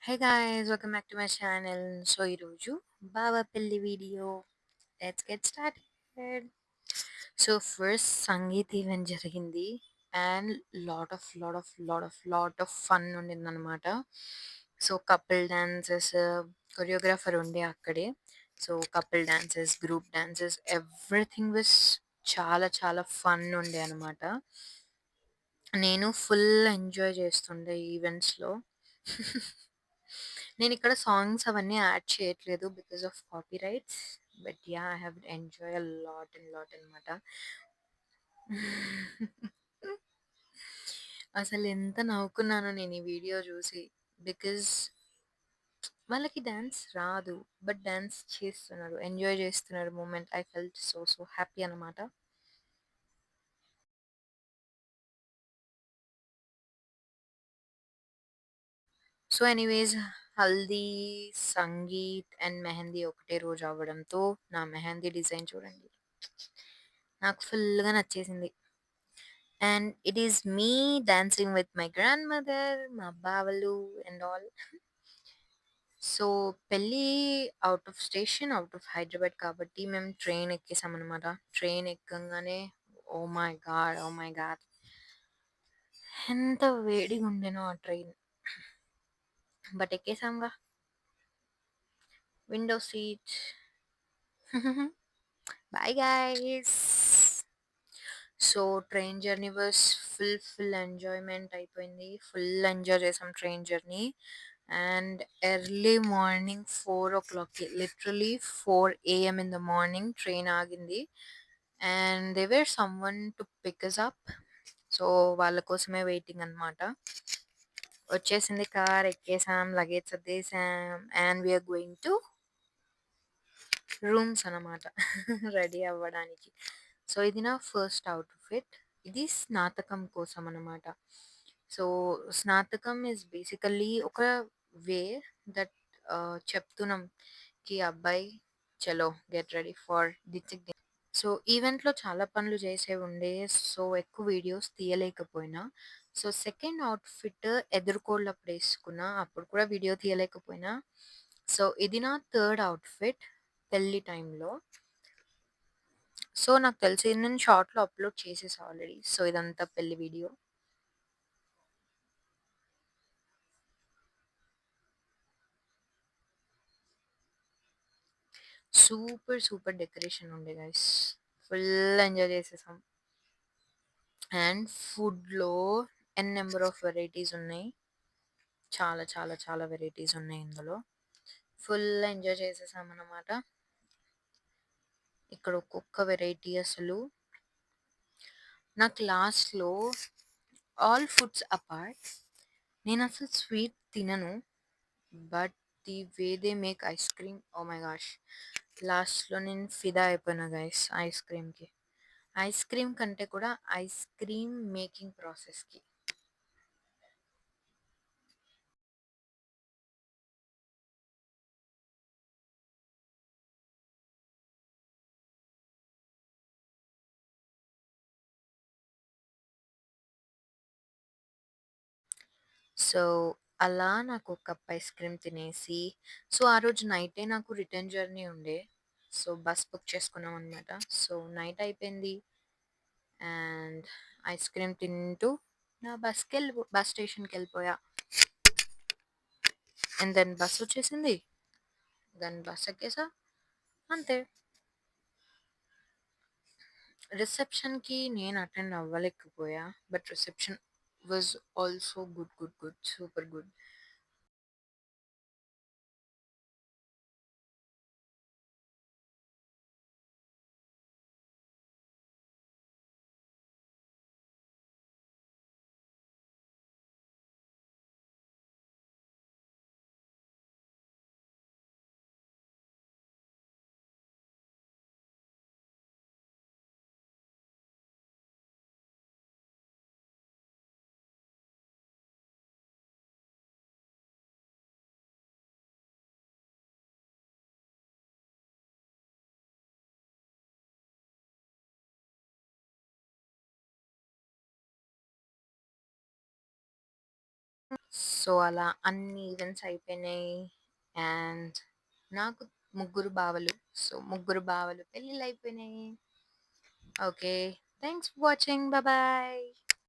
Hey guys, welcome back to my channel. So ఈరోజు బావ పెళ్లి video. Let's get started. So first sangeet event జరిగింది and lot of fun ఉండిందనమాట. So couple dances, choreographer ఉండే అక్కడే. So couple dances, group dances, everything was చాలా చాలా fun ఉండే అనమాట. నేను ఫుల్ ఎంజాయ్ చేస్తుండే ఈవెంట్స్‌లో. నేనిక్కడ సాంగ్స్ అవన్నీ యాడ్ చేయట్లేదు because of copyrights. But yeah! I have enjoy a lot అనమాట. అసలెంత నవ్వుకున్నానో నేను ఈ వీడియో చూసి. బికాజ్ వాళ్ళకి డాన్స్ రాదు. బట్ డాన్స్ చేస్తున్నారు. ఎంజాయ్ చేస్తున్నారు moment. I felt so happy అనమాట. So anyways haldi, sangeet and mehndi ఒకటే రోజు అవ్వడంతో నా మెహందీ డిజైన్ చూడండి. నాకు ఫుల్‌గా నచ్చేసింది. And it is me dancing with my grandmother, మా బావలు అండ్ ఆల్. సో పెళ్లి out of station, out of Hyderabad కాబట్టి మేము ట్రైన్ ఎక్కేసామనమాట. ట్రైన్ ఎక్కంగానే ఓహ్ మై గాడ్! ఎంత వేడిగుండెనో ఆ ట్రైన్. బట్ ఎక్కేసాంగా. Window seat. Bye guys. So train journey was full ఎంజాయ్‌మెంట్ అయిపోయింది. ఫుల్ ఎంజాయ్ చేసాం train journey. And early morning 4:00కి literally 4 AM in the morning train ఆగింది. And there someone to pick us up. So వాళ్ళ కోసమే waiting అనమాట. వచ్చేసింది car, ఎక్కేసాం, లగేజ్ సర్దేసాం and we are going to rooms అనమాట. రెడీ అవ్వడానికి. సో ఇది నా ఫస్ట్ అవుట్‌ఫిట్. ఇది స్నాతకం కోసం అనమాట. సో స్నాతకం ఈస్ బేసికల్లీ ఒక వే దట్ చెప్తున్నాం కి అబ్బాయి చలో get ready for the. So ఈవెంట్‌లో చాలా పనులు చేసేవుండే. సో ఎక్కువ వీడియోస్ తీయలేకపోయినా. సో సెకండ్ అవుట్‌ఫిట్ ఎదురుకోళ్ళప్పుడు ఏసుకున్నా. అప్పుడు కూడా వీడియో తీయలేకపోయినా. సో ఇది నా థర్డ్ అవుట్‌ఫిట్ పెళ్లి టైంలో. సో నాకు తెలిసి నేను షార్ట్‌లో అప్‌లోడ్ చేసేసా ఆల్రెడీ. సో ఇదంతా పెళ్లి వీడియో. సూపర్ డెకరేషన్ ఉండే గైస్. ఫుల్ ఎంజాయ్ చేసేసాం. అండ్ ఫుడ్‌లో నెంబర్ ఆఫ్ వెరైటీస్ ఉన్నాయి. చాలా వెరైటీస్ ఉన్నాయి ఇందులో. ఫుల్ ఎంజాయ్ చేసేసామనమాట. ఇక్కడ ఒక్కొక్క వెరైటీ అసలు నాకు లాస్ట్‌లో ఆల్ ఫుడ్స్ అపార్ట్ నేనసలు స్వీట్ తినను. But the way they make ice cream oh my gosh! లాస్ట్‌లో నేను ఫిదా అయిపోయినా గైస్ ఐస్ క్రీమ్‌కి. ఐస్ క్రీమ్ కంటే కూడా ఐస్ క్రీమ్ మేకింగ్ ప్రాసెస్‌కి. సో, అలా నాకు ఒక కప్ ఐస్ క్రీమ్ తినేసి సో, ఆ రోజు నైటే నాకు రిటర్న్ జర్నీ ఉండే. సో, బస్ బుక్ చేసుకున్నామనమాట. సో, నైట్ అయిపోయింది. అండ్ ఐస్ క్రీమ్ తింటూ నా బస్ స్టేషన్‌కెళ్ళిపోయా. అండ్ దెన్ బస్సొచ్చేసింది. దెన్ బస్ ఎక్కేసా. అంతే. రిసెప్షన్‌కి నేను అటెండ్ అవ్వలేకపోయా. But reception was also good. Super good. So, అలా అన్ని ఈవెంట్స్ అయిపోయినాయి. అండ్ నాకు ముగ్గురు బావలు. సో, ముగ్గురు బావలు పెళ్ళిళ్ళయిపోయినాయి. Okay. Thanks for watching. Bye.